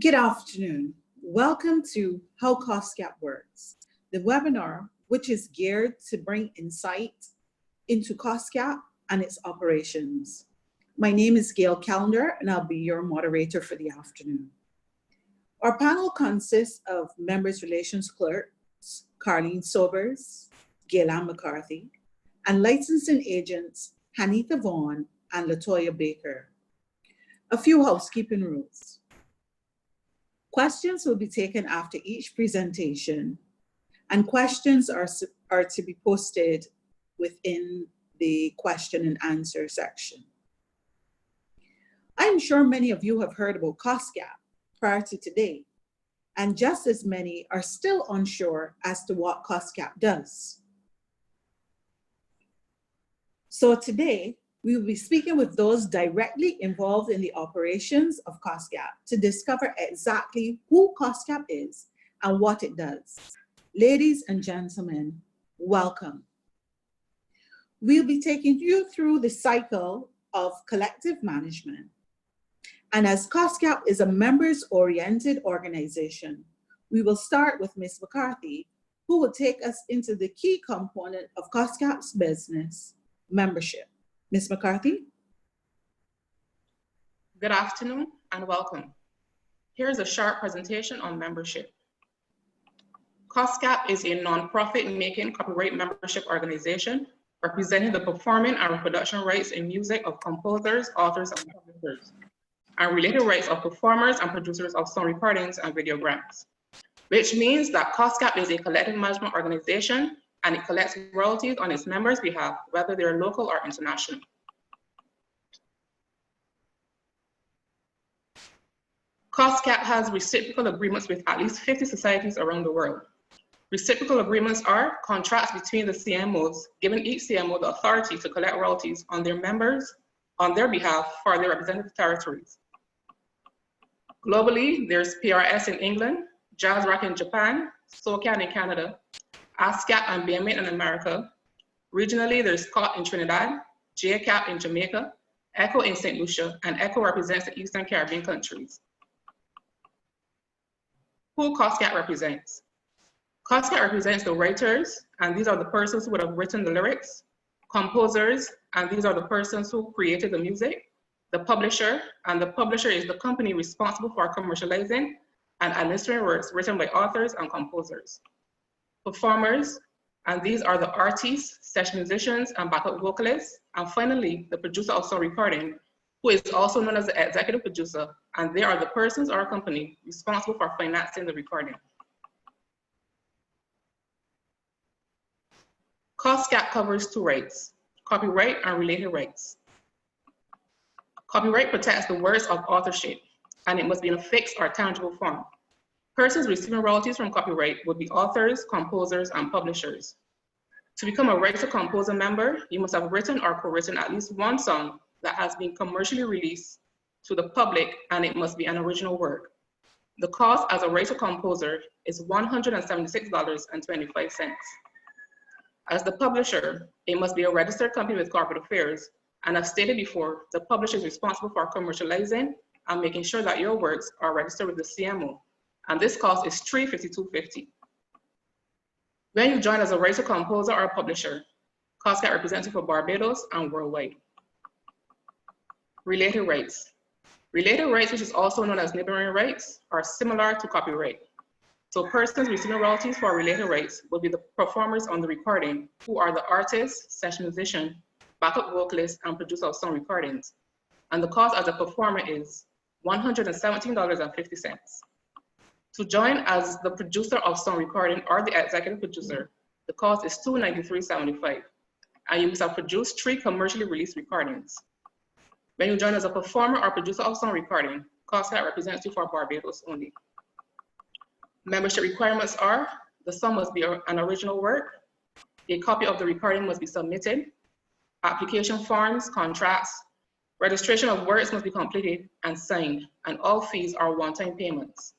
Good afternoon. Welcome to How COSCAP Works, the webinar which is geared to bring insight into COSCAP and its operations. My name is Gail Calender and I'll be your moderator for the afternoon. Our panel consists of Members Relations Clerks, Carleen Sobers, Gail McCarthy, and licensing agents Hannetha Vaughan and Latoya Baker. A few housekeeping rules. Questions will be taken after each presentation, and questions are to be posted within the question and answer section. I'm sure many of you have heard about COSCAP prior to today, and just as many are still unsure as to what COSCAP does. So today, we will be speaking with those directly involved in the operations of COSCAP to discover exactly who COSCAP is and what it does. Ladies and gentlemen, welcome. We'll be taking you through the cycle of collective management. And as COSCAP is a members-oriented organization, we will start with Ms. McCarthy, who will take us into the key component of COSCAP's business, membership. Ms. McCarthy? Good afternoon and welcome. Here's a short presentation on membership. COSCAP is a non-profit making copyright membership organization representing the performing and reproduction rights in music of composers, authors, and publishers, and related rights of performers and producers of song recordings and videograms, which means that COSCAP is a collective management organization and it collects royalties on its members' behalf, whether they're local or international. COSCAP has reciprocal agreements with at least 50 societies around the world. Reciprocal agreements are contracts between the CMOs, giving each CMO the authority to collect royalties on their members on their behalf for their representative territories. Globally, there's PRS in England, Jazz Rock in Japan, SOCAN in Canada, ASCAP and Bmap in America. Regionally, there's COT in Trinidad, JCAP in Jamaica, ECHO in St. Lucia, and ECHO represents the Eastern Caribbean countries. Who COSCAP represents? COSCAP represents the writers, and these are the persons who would have written the lyrics, composers, and these are the persons who created the music, the publisher, and the publisher is the company responsible for commercializing and administering works written by authors and composers. Performers, and these are the artists, session musicians, and backup vocalists. And finally, the producer of song recording, who is also known as the executive producer, and they are the persons or company responsible for financing the recording. COSCAP covers two rights, copyright and related rights. Copyright protects the words of authorship, and it must be in a fixed or tangible form. Persons receiving royalties from copyright would be authors, composers, and publishers. To become a writer-composer member, you must have written or co-written at least one song that has been commercially released to the public, and it must be an original work. The cost as a writer-composer is $176.25. As the publisher, it must be a registered company with corporate affairs, and as stated before, the publisher is responsible for commercializing and making sure that your works are registered with the CMO. And this cost is $352.50. When you join as a writer, composer, or publisher, COSCAP represents you for Barbados and worldwide. Related rights. Related rights, which is also known as neighboring rights, are similar to copyright. So persons receiving royalties for related rights will be the performers on the recording, who are the artist, session musician, backup vocalist, and producer of song recordings. And the cost as a performer is $117.50. To join as the producer of song recording or the executive producer, the cost is $293.75, and you must have produced 3 commercially released recordings. When you join as a performer or producer of song recording, COSCAP represents you for Barbados only. Membership requirements are, the song must be an original work, a copy of the recording must be submitted, application forms, contracts, registration of works must be completed and signed, and all fees are one-time payments.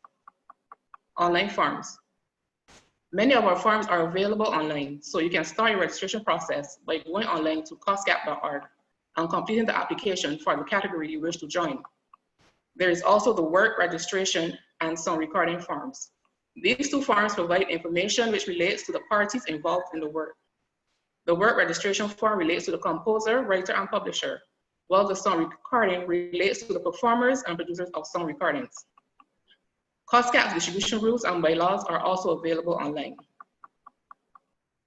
Online forms. Many of our forms are available online, so you can start your registration process by going online to COSCAP.org and completing the application for the category you wish to join. There is also the work registration and song recording forms. These two forms provide information which relates to the parties involved in the work. The work registration form relates to the composer, writer, and publisher, while the song recording relates to the performers and producers of song recordings. COSCAP's distribution rules and bylaws are also available online.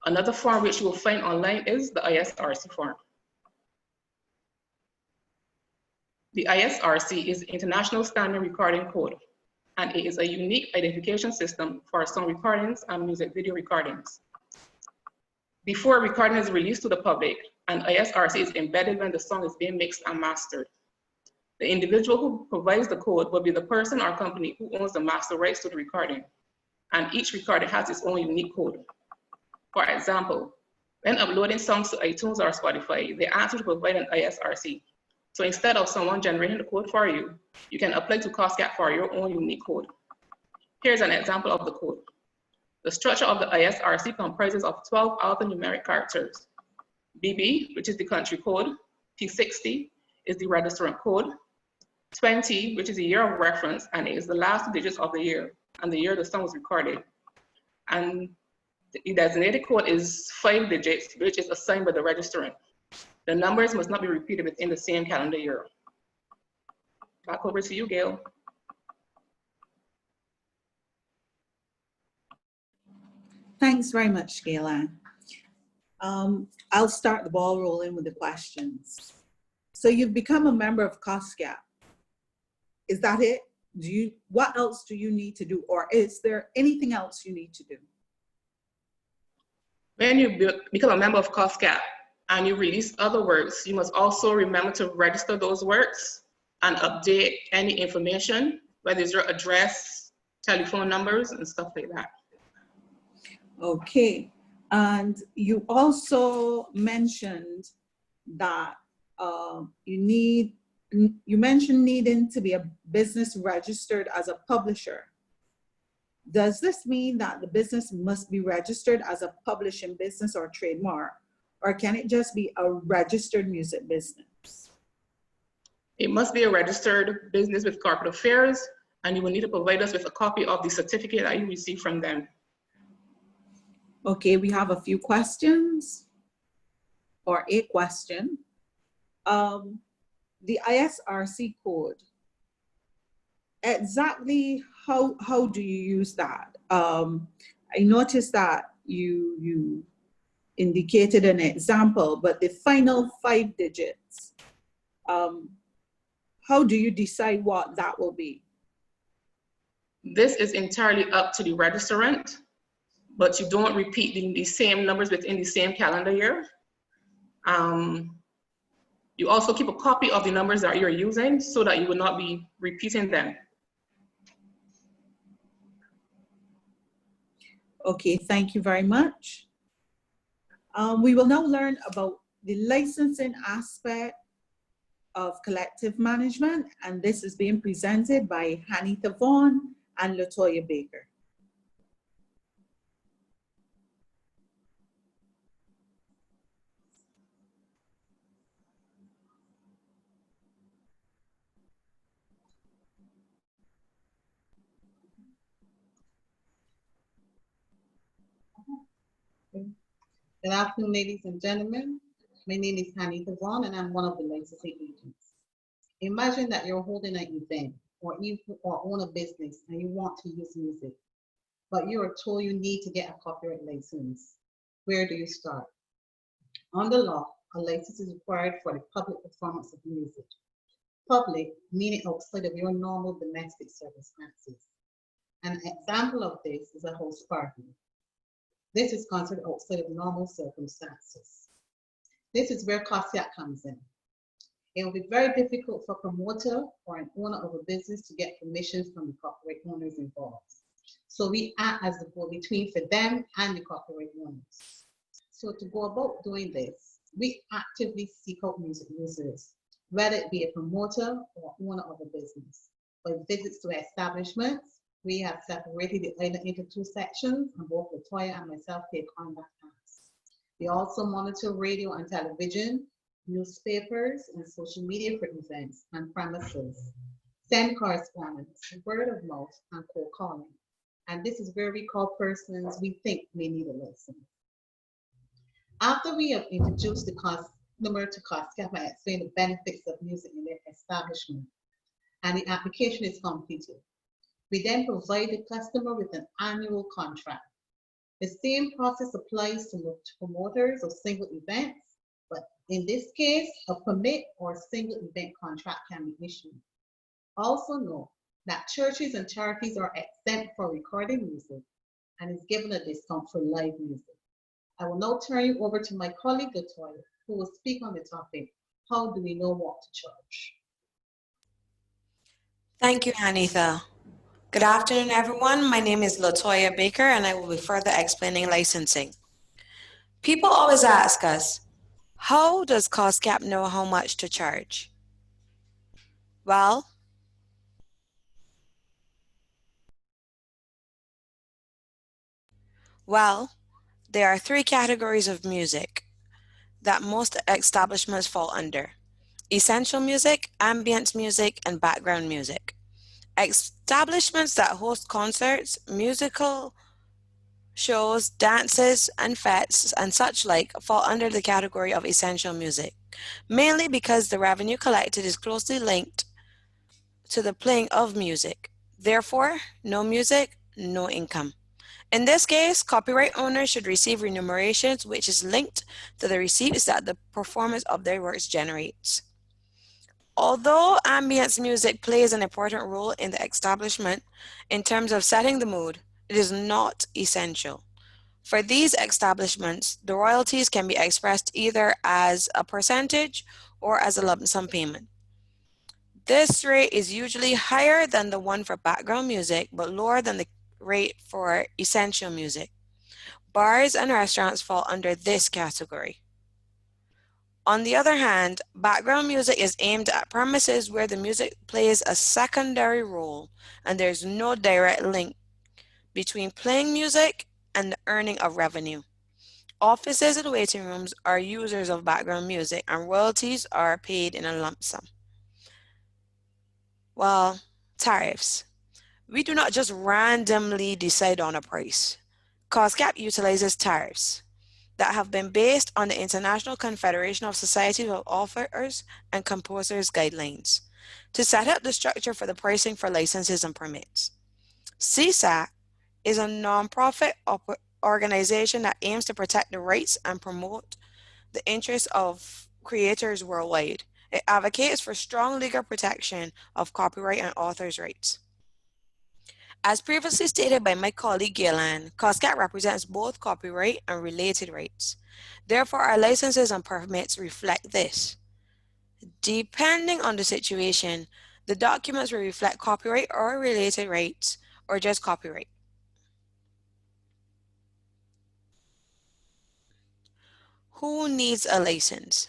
Another form which you will find online is the Isrc form. The Isrc is the International Standard Recording Code, and it is a unique identification system for song recordings and music video recordings. Before a recording is released to the public, an Isrc is embedded when the song is being mixed and mastered. The individual who provides the code will be the person or company who owns the master rights to the recording, and each recording has its own unique code. For example, when uploading songs to iTunes or Spotify, they ask you to provide an Isrc. So instead of someone generating the code for you, you can apply to COSCAP for your own unique code. Here's an example of the code. The structure of the Isrc comprises of 12 alphanumeric characters. BB, which is the country code, P60 is the registrant code, 20, which is the year of reference, and it is the last 2 digits of the year and the year the song was recorded. And the designated code is 5 digits, which is assigned by the registrant. The numbers must not be repeated within the same calendar year. Back over to you, Gail. Thanks very much, Gail. I'll start the ball rolling with the questions. So you've become a member of COSCAP. Is that it? What else do you need to do, or is there anything else you need to do? When you become a member of COSCAP and you release other works, you must also remember to register those works and update any information, whether it's your address, telephone numbers, and stuff like that. Okay, and you also mentioned that you mentioned needing to be a business registered as a publisher. Does this mean that the business must be registered as a publishing business or trademark, or can it just be a registered music business? It must be a registered business with corporate affairs, and you will need to provide us with a copy of the certificate that you received from them. Okay, we have a few questions, or a question. The Isrc code, exactly how do you use that? I noticed that you indicated an example, but the final 5 digits, how do you decide what that will be? This is entirely up to the registrant, but you don't repeat the same numbers within the same calendar year. You also keep a copy of the numbers that you're using so that you will not be repeating them. Okay, thank you very much. We will now learn about the licensing aspect of collective management, and this is being presented by Hannetha Vaughan and Latoya Baker. Good afternoon, ladies and gentlemen. My name is Hannetha Vaughan, and I'm one of the licensing agents. Imagine that you're holding an event or own a business and you want to use music, but you are told you need to get a copyright license. Where do you start? Under law, a license is required for the public performance of music. Public, meaning outside of your normal domestic circumstances. An example of this is a house party. This is considered outside of normal circumstances. This is where COSCAP comes in. It will be very difficult for a promoter or an owner of a business to get permissions from the copyright owners involved. So we act as the go-between for them and the copyright owners. So to go about doing this, we actively seek out music users, whether it be a promoter or owner of a business. By visits to establishments, we have separated the island into 2 sections, and both Latoya and myself take on that task. We also monitor radio and television, newspapers, and social media for events and premises. send correspondence, word of mouth, and cold calling. And this is where we call persons we think may need a license. After we have introduced the customer to COSCAP and explained the benefits of music in their establishment, and the application is completed, we then provide the customer with an annual contract. The same process applies to promoters of single events, but in this case, a permit or single event contract can be issued. Also note that churches and charities are exempt for recording music and is given a discount for live music. I will now turn you over to my colleague Latoya, who will speak on the topic, how do we know what to charge? Thank you, Hannetha. Good afternoon, everyone. My name is Latoya Baker, and I will be further explaining licensing. People always ask us, how does COSCAP know how much to charge? Well, there are three categories of music that most establishments fall under: essential music, ambience music, and background music. Establishments that host concerts, musical shows, dances, and fetes, and such like fall under the category of essential music, mainly because the revenue collected is closely linked to the playing of music. Therefore, no music, no income. In this case, copyright owners should receive remunerations which is linked to the receipts that the performance of their works generates. Although ambience music plays an important role in the establishment in terms of setting the mood, it is not essential. For these establishments, the royalties can be expressed either as a percentage or as a lump sum payment. This rate is usually higher than the one for background music, but lower than the rate for essential music. Bars and restaurants fall under this category. On the other hand, background music is aimed at premises where the music plays a secondary role and there's no direct link between playing music and the earning of revenue. Offices and waiting rooms are users of background music and royalties are paid in a lump sum. Well, tariffs. We do not just randomly decide on a price. COSCAP utilizes tariffs that have been based on the International Confederation of Societies of Authors and Composers guidelines to set up the structure for the pricing for licenses and permits. CSAC is a nonprofit organization that aims to protect the rights and promote the interests of creators worldwide. It advocates for strong legal protection of copyright and authors' rights. As previously stated by my colleague Gail, COSCAP represents both copyright and related rights. Therefore, our licenses and permits reflect this. Depending on the situation, the documents will reflect copyright or related rights, or just copyright. Who needs a license?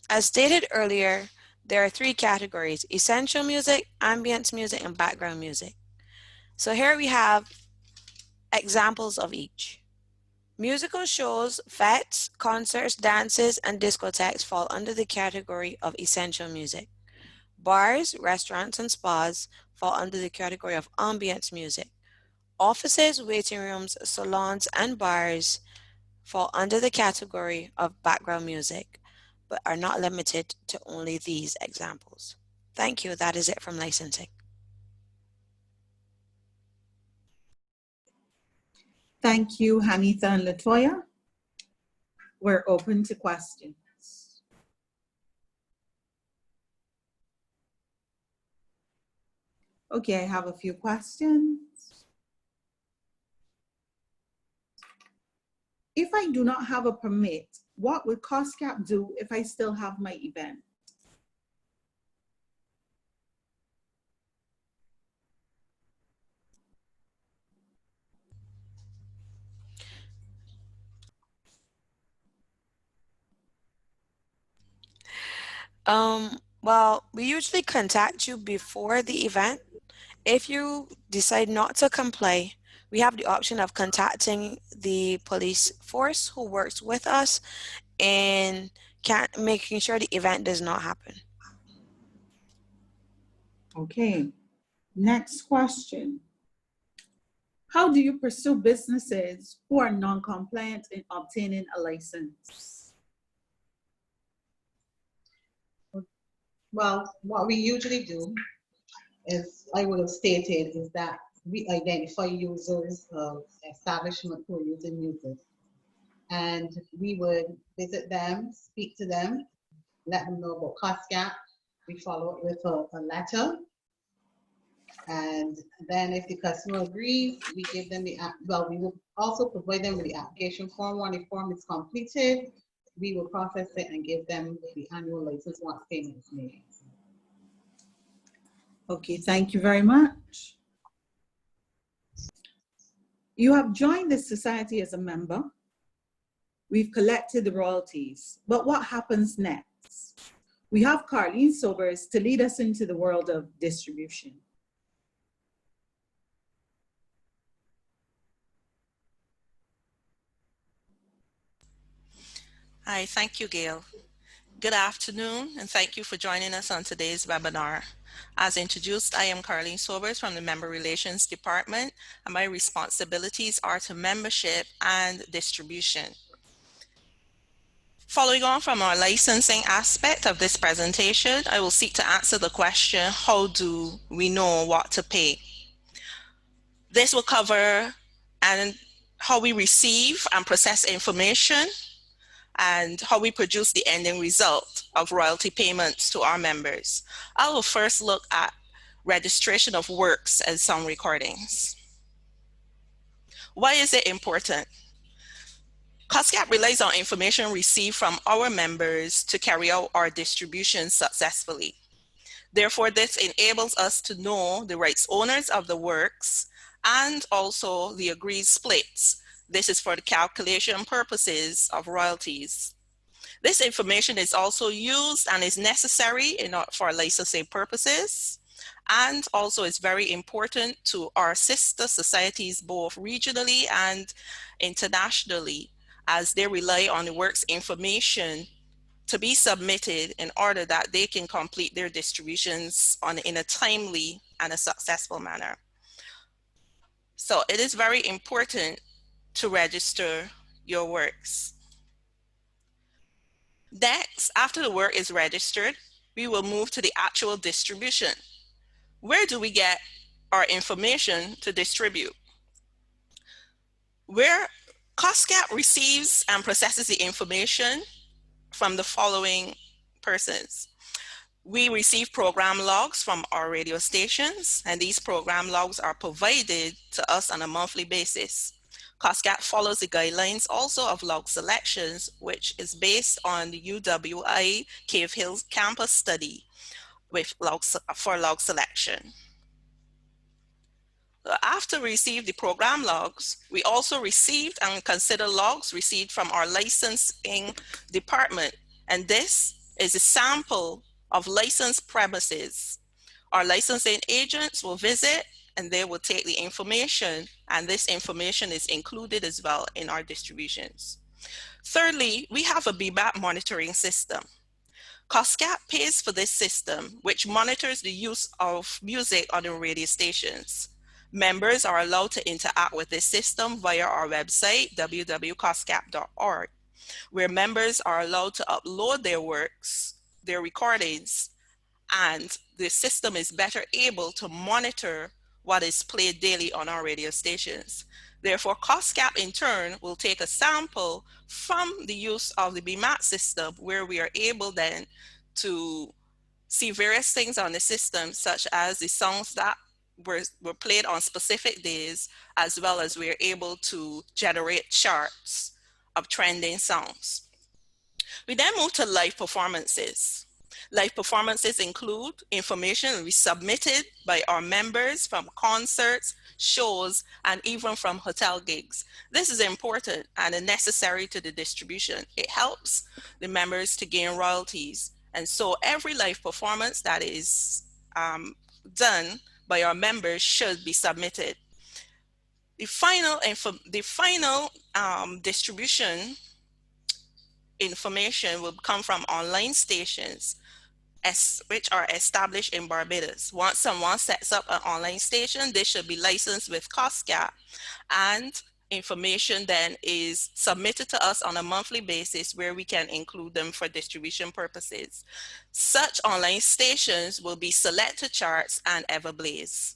As stated earlier, there are three categories: essential music, ambience music, and background music. So here we have examples of each. Musical shows, fetes, concerts, dances, and discotheques fall under the category of essential music. Bars, restaurants, and spas fall under the category of ambience music. Offices, waiting rooms, salons, and bars fall under the category of background music, but are not limited to only these examples. Thank you. That is it from licensing. Thank you, Hannetha and Latoya. We're open to questions. Okay, I have a few questions. If I do not have a permit, what would COSCAP do if I still have my event? Well, we usually contact you before the event. If you decide not to comply, we have the option of contacting the police force who works with us and making sure the event does not happen. Okay, Next question. How do you pursue businesses who are non-compliant in obtaining a license? Well, what we usually do is, I would have stated, is that we identify users of establishment who are using music. And we would visit them, speak to them, let them know about COSCAP. We follow it with a letter. And then if the customer agrees, we give them the, we will also provide them with the application form. When the form is completed, we will process it and give them the annual license once payment is made. Okay, thank you very much. You have joined this society as a member. We've collected the royalties, but what happens next? We have Carleen Sobers to lead us into the world of distribution. Hi, thank you, Gail. Good afternoon, and thank you for joining us on today's webinar. As introduced, I am Carleen Sobers from the Member Relations Department, and my responsibilities are to membership and distribution. Following on from our licensing aspect of this presentation, I will seek to answer the question, how do we know what to pay? This will cover how we receive and process information, and how we produce the ending result of royalty payments to our members. I will first look at registration of works and song recordings. Why is it important? COSCAP relies on information received from our members to carry out our distribution successfully. Therefore, this enables us to know the rights owners of the works and also the agreed splits. This is for the calculation purposes of royalties. This information is also used and is necessary for licensing purposes, and also is very important to our sister societies both regionally and internationally, as they rely on the works information to be submitted in order that they can complete their distributions in a timely and a successful manner. So it is very important to register your works. Next, after the work is registered, we will move to the actual distribution. Where do we get our information to distribute? Where COSCAP receives and processes the information from the following persons. We receive program logs from our radio stations, and these program logs are provided to us on a monthly basis. COSCAP follows the guidelines also of log selections, which is based on the UWI Cave Hills campus study for log selection. After we receive the program logs, we also received and consider logs received from our licensing department, and this is a sample of licensed premises. Our licensing agents will visit and they will take the information, and this information is included as well in our distributions. Thirdly, we have a Bmap monitoring system. COSCAP pays for this system, which monitors the use of music on the radio stations. Members are allowed to interact with this system via our website, www.coscap.org, where members are allowed to upload their works, their recordings, and the system is better able to monitor what is played daily on our radio stations. Therefore, COSCAP in turn will take a sample from the use of the Bmap system, where we are able then to see various things on the system, such as the songs that were played on specific days, as well as we are able to generate charts of trending songs. We then move to live performances. Live performances include information we submitted by our members from concerts, shows, and even from hotel gigs. This is important and necessary to the distribution. It helps the members to gain royalties. And so every live performance that is done by our members should be submitted. The final distribution information will come from online stations. which are established in Barbados. Once someone sets up an online station, they should be licensed with COSCAP, and information then is submitted to us on a monthly basis where we can include them for distribution purposes. Such online stations will be Select to Charts and Everblaze.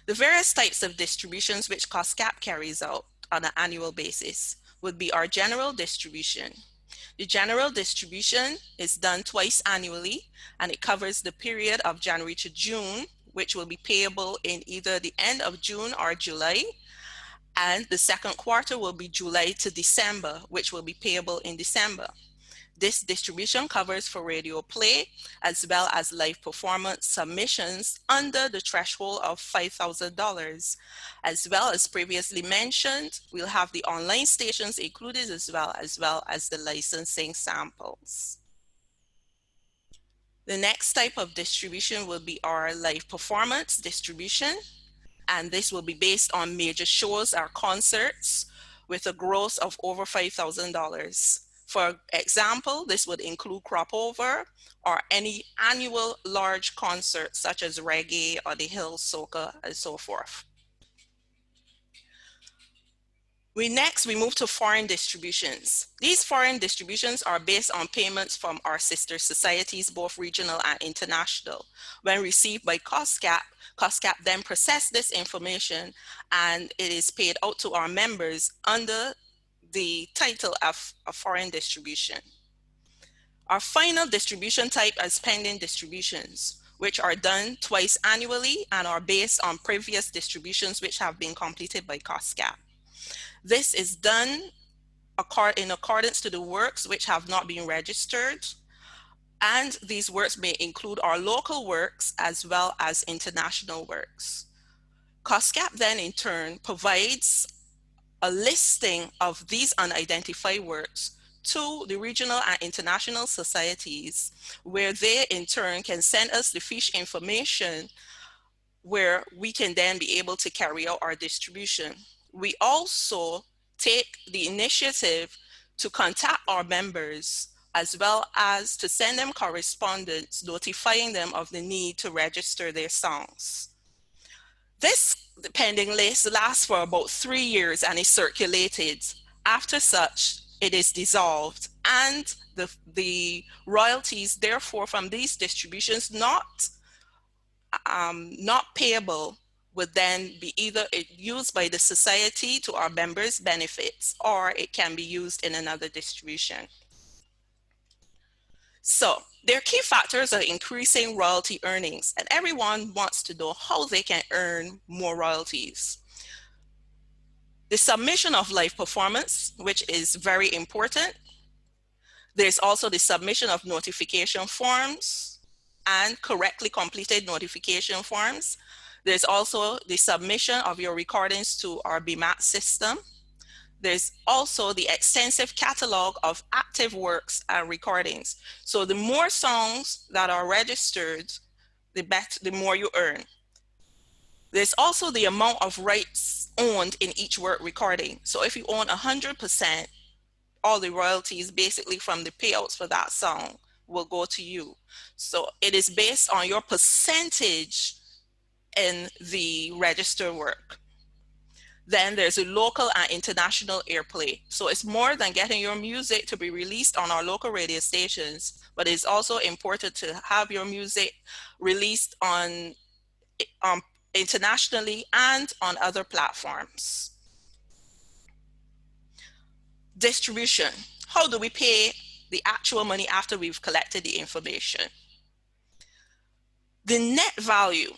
The various types of distributions which COSCAP carries out on an annual basis would be our general distribution. The general distribution is done twice annually, and it covers the period of January to June, which will be payable in either the end of June or July. And the second quarter will be July to December, which will be payable in December. This distribution covers for radio play as well as live performance submissions under the threshold of $5,000. As well as previously mentioned, we'll have the online stations included as well as the licensing samples. The next type of distribution will be our live performance distribution, and this will be based on major shows or concerts with a gross of over $5,000. For example, this would include Crop Over or any annual large concert such as reggae or the Hill Soca and so forth. We move to foreign distributions. These foreign distributions are based on payments from our sister societies, both regional and international. When received by COSCAP, COSCAP then processes this information and it is paid out to our members under the title of a foreign distribution. Our final distribution type is pending distributions, which are done twice annually and are based on previous distributions which have been completed by COSCAP. This is done in accordance to the works which have not been registered, and these works may include our local works as well as international works. COSCAP then in turn provides a listing of these unidentified works to the regional and international societies, where they in turn can send us the fiche information where we can then be able to carry out our distribution. We also take the initiative to contact our members as well as to send them correspondence notifying them of the need to register their songs. This pending list lasts for about 3 years and is circulated. After such, it is dissolved, and the royalties therefore from these distributions not payable would then be either used by the society to our members' benefits, or it can be used in another distribution. So there are key factors of increasing royalty earnings, and everyone wants to know how they can earn more royalties. The submission of live performance, which is very important. There's also the submission of notification forms and correctly completed notification forms. There's also the submission of your recordings to our Bmap system. There's also the extensive catalog of active works and recordings. So the more songs that are registered, the more you earn. There's also the amount of rights owned in each work recording. So if you own 100%, all the royalties basically from the payouts for that song will go to you. So it is based on your percentage in the registered work. Then there's a local and international airplay. So it's more than getting your music to be released on our local radio stations, but it's also important to have your music released on internationally and on other platforms. Distribution. How do we pay the actual money after we've collected the information? The net value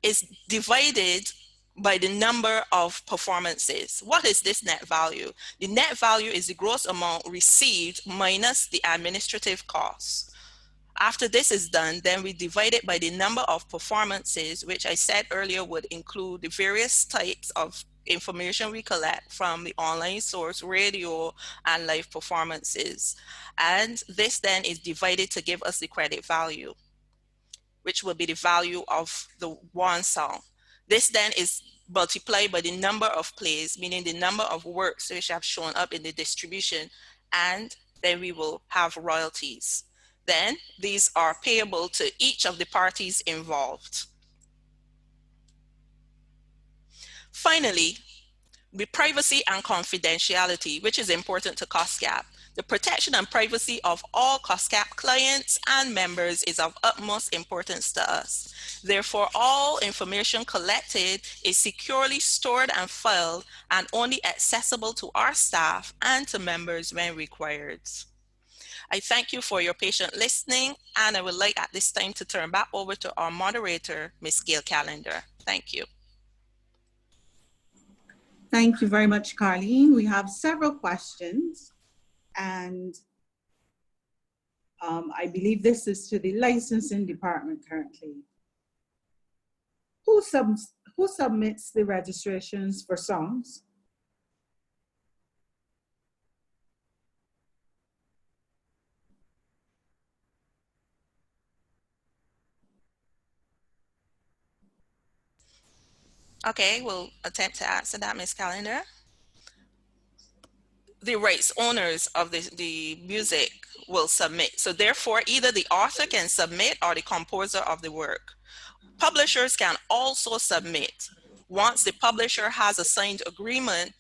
is divided by the number of performances. What is this net value? The net value is the gross amount received minus the administrative costs. After this is done, then we divide it by the number of performances, which I said earlier would include the various types of information we collect from the online source, radio, and live performances. And this then is divided to give us the credit value, which will be the value of the one song. This then is multiplied by the number of plays, meaning the number of works which have shown up in the distribution, and then we will have royalties. Then these are payable to each of the parties involved. Finally, the privacy and confidentiality, which is important to COSCAP. The protection and privacy of all COSCAP clients and members is of utmost importance to us. Therefore, all information collected is securely stored and filed and only accessible to our staff and to members when required. I thank you for your patient listening, and I would like at this time to turn back over to our moderator, Ms. Gail Calender. Thank you. Thank you very much, Carleen. We have several questions, and I believe this is to the licensing department currently. Who submits the registrations for songs? Okay, we'll attempt to answer that, Ms. Calender. The rights owners of the music will submit. So therefore, either the author can submit or the composer of the work. Publishers can also submit once the publisher has a signed agreement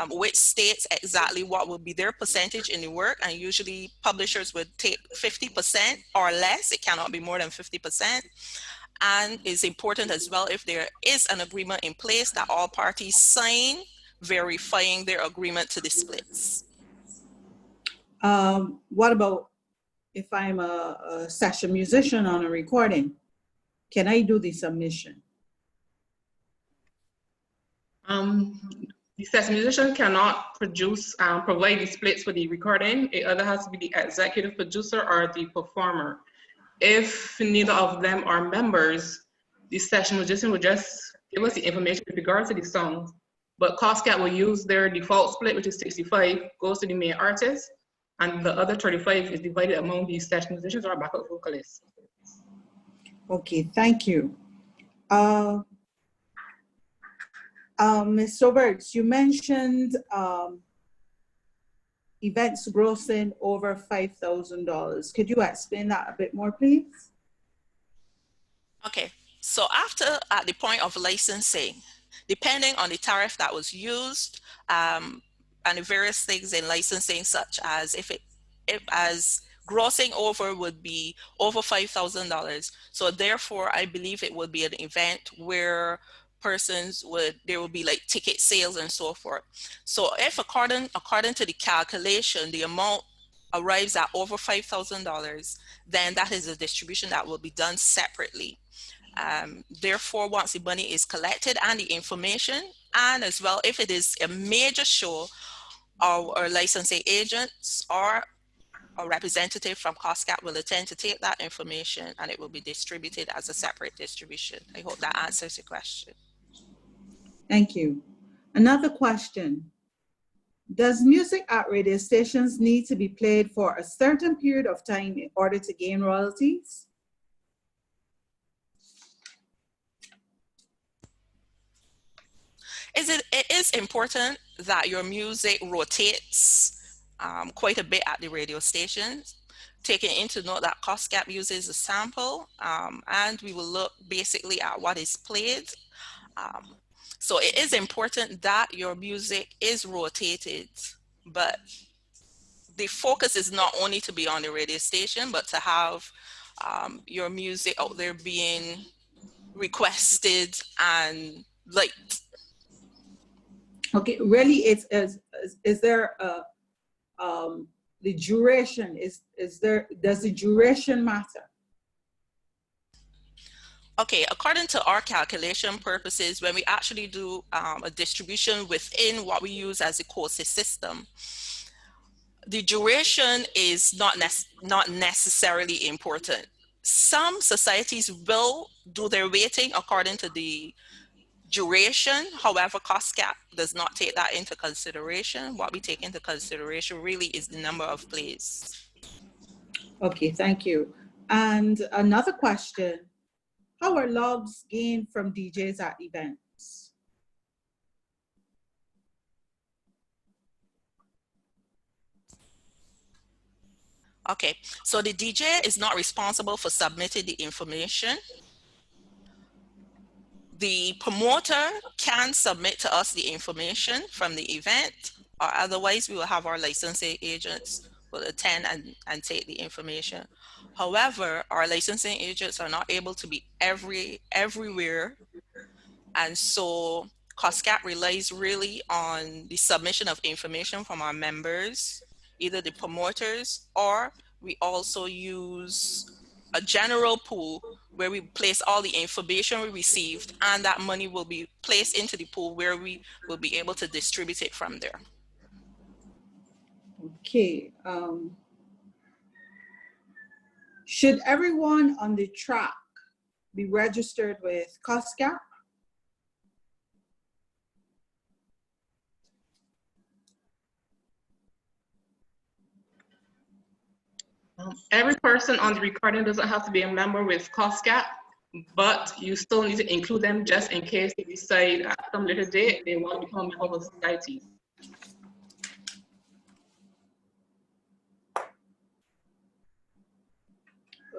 which states exactly what will be their percentage in the work, and usually publishers would take 50% or less. It cannot be more than 50%. And it's important as well, if there is an agreement in place, that all parties sign verifying their agreement to the splits. What about if I'm a session musician on a recording? Can I do the submission? The session musician cannot provide the splits for the recording. It either has to be the executive producer or the performer. If neither of them are members, the session musician will just give us the information with regards to the songs. But COSCAP will use their default split, which is 65, goes to the main artist, and the other 35 is divided among the session musicians or backup vocalists. Okay, thank you. Ms. Roberts, you mentioned events grossing over $5,000. Could you explain that a bit more, please? Okay, so after at the point of licensing, depending on the tariff that was used and the various things in licensing, such as if as grossing over would be over $5,000. So therefore, I believe it would be an event where there will be like ticket sales and so forth. So if according to the calculation, the amount arrives at over $5,000, then that is a distribution that will be done separately. Therefore, once the money is collected and the information, and as well, if it is a major show, our licensing agents or a representative from COSCAP will attend to take that information, and it will be distributed as a separate distribution. I hope that answers your question. Thank you. Another question. Does music at radio stations need to be played for a certain period of time in order to gain royalties? It is important that your music rotates quite a bit at the radio stations, taking into note that COSCAP uses a sample, and we will look basically at what is played. So it is important that your music is rotated, but the focus is not only to be on the radio station, but to have your music out there being requested and liked. Okay, really, is there the duration? Does the duration matter? Okay, according to our calculation purposes, when we actually do a distribution within what we use as a COSCAP system, the duration is not necessarily important. Some societies will do their weighting according to the duration. However, COSCAP does not take that into consideration. What we take into consideration really is the number of plays. Okay, thank you. And another question. How are logs gained from DJs at events? Okay, so the DJ is not responsible for submitting the information. The promoter can submit to us the information from the event, or otherwise we will have our licensing agents will attend and take the information. However, our licensing agents are not able to be everywhere. And so COSCAP relies really on the submission of information from our members, either the promoters, or we also use a general pool where we place all the information we received, and that money will be placed into the pool where we will be able to distribute it from there. Okay. Should everyone on the track be registered with COSCAP? Every person on the recording doesn't have to be a member with COSCAP, but you still need to include them just in case they decide at some later date they want to become a member of a society.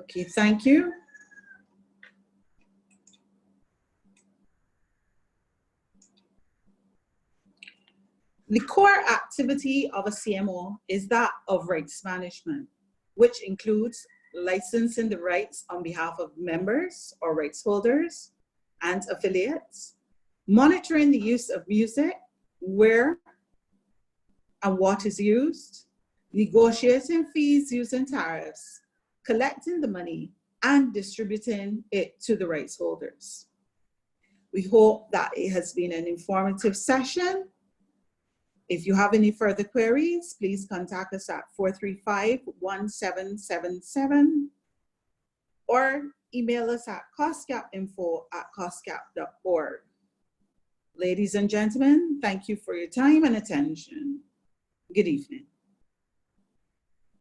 Okay, thank you. The core activity of a CMO is that of rights management, which includes licensing the rights on behalf of members or rights holders and affiliates, monitoring the use of music, where and what is used, negotiating fees using tariffs, collecting the money, and distributing it to the rights holders. We hope that it has been an informative session. If you have any further queries, please contact us at 435-1777 or email us at coscapinfo@coscap.org. Ladies and gentlemen, thank you for your time and attention. Good evening.